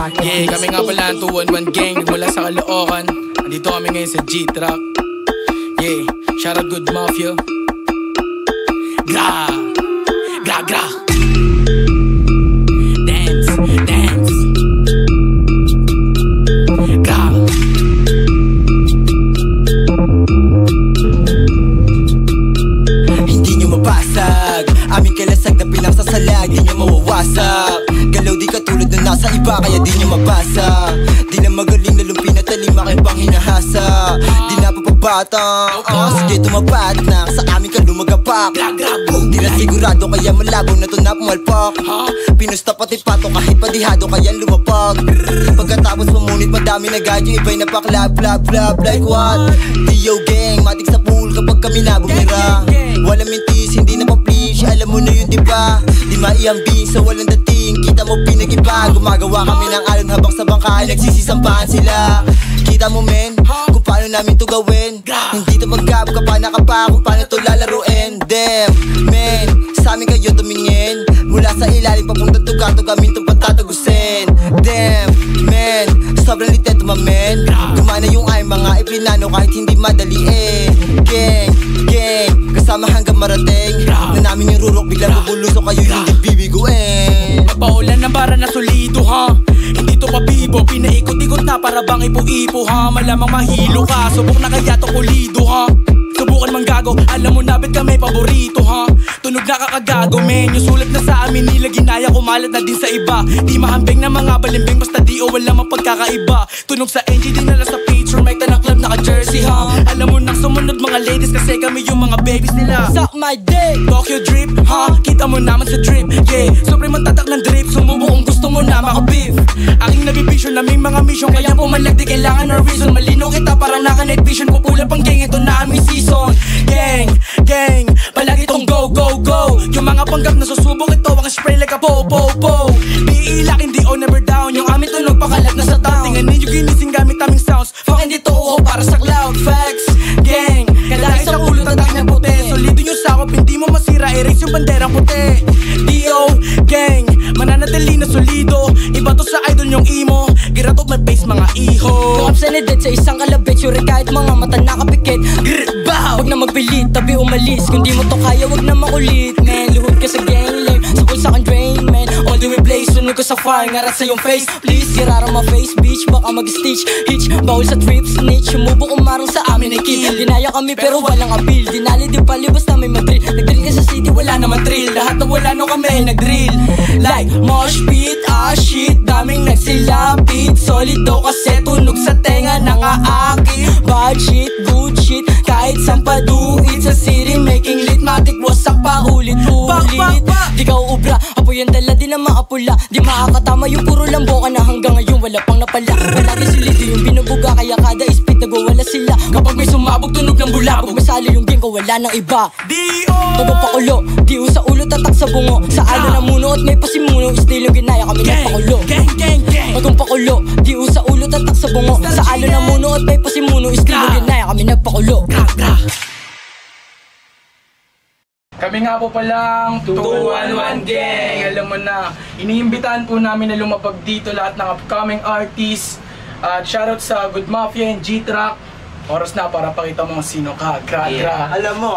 Yeah, kami nga pala ang 211 gang, nagmula sa Caloocan. Nandito kami ngayon sa G-Track. Yeah, shout out Good Mafia. Gra, gra, gra. Dance, dance. Gra. Hindi nyo mabasag aming kalasag na pinagsasalag, di nyo mawawasak. Galaw di katulad na nasa iba, kaya di nyo mabasa. Di na magaling na lumpi na talima kayo pang hinahasa. Di na papabata, sige tumapat na sa aming kalumagapak. Di na sigurado kaya malabo na to na pumalpak. Pinusta pati pato kahit padihado kaya lumapag. Pagkatapos pamunit madami na gadyo, iba'y napaklab, flab, flab, like what? Dio gang, matik sa pool kapag kami na bumira. Walang mintis, hindi na pa-please, alam mo na yun diba? Di maiambing sa walang dating, kita mo pinag-iba. Gumagawa kami ng alon habang sa bangka ay nagsisisampahan sila. Kita mo men, kung paano namin to gawin. Hindi to magkabog ka pa kung paano to lalaruin. Damn, men, sa amin kayo tumingin. Mula sa ilalim papunta tugato gamin to patatagusin. Damn, men, sobrang litet mamen. Gumana yung ay mga iplinano kahit hindi madaliin. Gang, gang, kasama hanggang marating. Na namin yung rurok, biglang bubulusok kayo hindi bibiguin. Magpaulan ng bara na solido ha. Hindi to pabibo, pinaikot-ikot na para bang ipo-ipo ha. Malamang mahilo ka, subok na kaya to kulido ha. Subukan mang gago, alam mo na ba't kami paborito ha. Tunog na kakagago men, yung sulat na sa amin nila ginaya kumalat na din sa iba. Di mahambing na mga balimbing basta di o wala mang pagkakaiba. Tunog sa NG din nala sa picture, may tanang club naka-jersey ha. Alam mo nang sumunod mga ladies kasi kami yung mga babies nila. Suck my dick, Tokyo drip ha, kita mo naman sa drip. Yeah, sobrang tatak ng drip, sumubo kung gusto mo na maka-beef. Aking nabibisyon na may mga mission, kaya pumalag di kailangan ng reason. Malinaw kita para naka-night vision, pupula pang gang, ito na aming season. Gang, gang, palagi tong go, go, go. Yung mga panggap na susubok ito, ang spray like a po, po, po. Di ilak, hindi o never down. Yung aming tunog pakalat na sa town. Tingnan ninyo ginising gamit aming sounds. Fucking dito uho para sa cloud facts. Gang, kalaki sa ulo tatak na puti. Solido yung sakop, hindi mo masira, erase yung banderang puti. D.O. gang, mananatili na solido. Iba to sa idol yung emo. Get out of my face mga iho. Bukap sa nedet sa isang kalabit, sure kahit mga mata nakapikit. Wag na magpilit, tabi umalis. Kung di mo to kaya, wag na makulit. Man, luhod ka sa gang lane, sa pulsa kang drain, man. All the way blaze, sunog ko sa fire, ngarat sa yung face. Please, girara ma face, bitch, baka mag-stitch. Hitch, bawal sa trip, snitch. Sumubo umarang sa amin ay kill. Dinaya kami pero walang appeal. Dinali di pali, basta may madrill. Nagdrill ka sa city, wala naman thrill. Lahat na wala no kami, nagdrill. Like, mosh pit, ah shit, daming nagsilapit. Solid daw kasi tunog sa tenga ng aaki. Bad shit, good shit, kahit saan paduit sa city, making lit, matik, wasak pa ulit-ulit. Di ka uubra, apoy ang dala, di na maapula. Di makakatama yung puro lambo ka na hanggang ngayon wala pang napala. Palagi solido yung binubuga, kaya kada ispit nagwawala sila. Kapag may sumabog, tunog ng bulabog, masali yung game ko, wala nang iba. D.O. Tunog pakulo, di sa ulo, tatak sa bungo. Sa alo na muno at may pasimuno, still yung ginaya kami ng pakulo. Gang, gang, gang. Tunog pakulo, di sa ulo, tatak sa bungo. Sa alo na muno at may pasimuno, still yung ginaya kami nagpakulo. Kami nga po palang 211 gang. Alam mo na, iniimbitahan po namin na lumapag dito lahat ng upcoming artists. At shoutout sa Good Mafia and G-Track. Oras na para pakita mo sino ka. Gra, gra. Alam mo,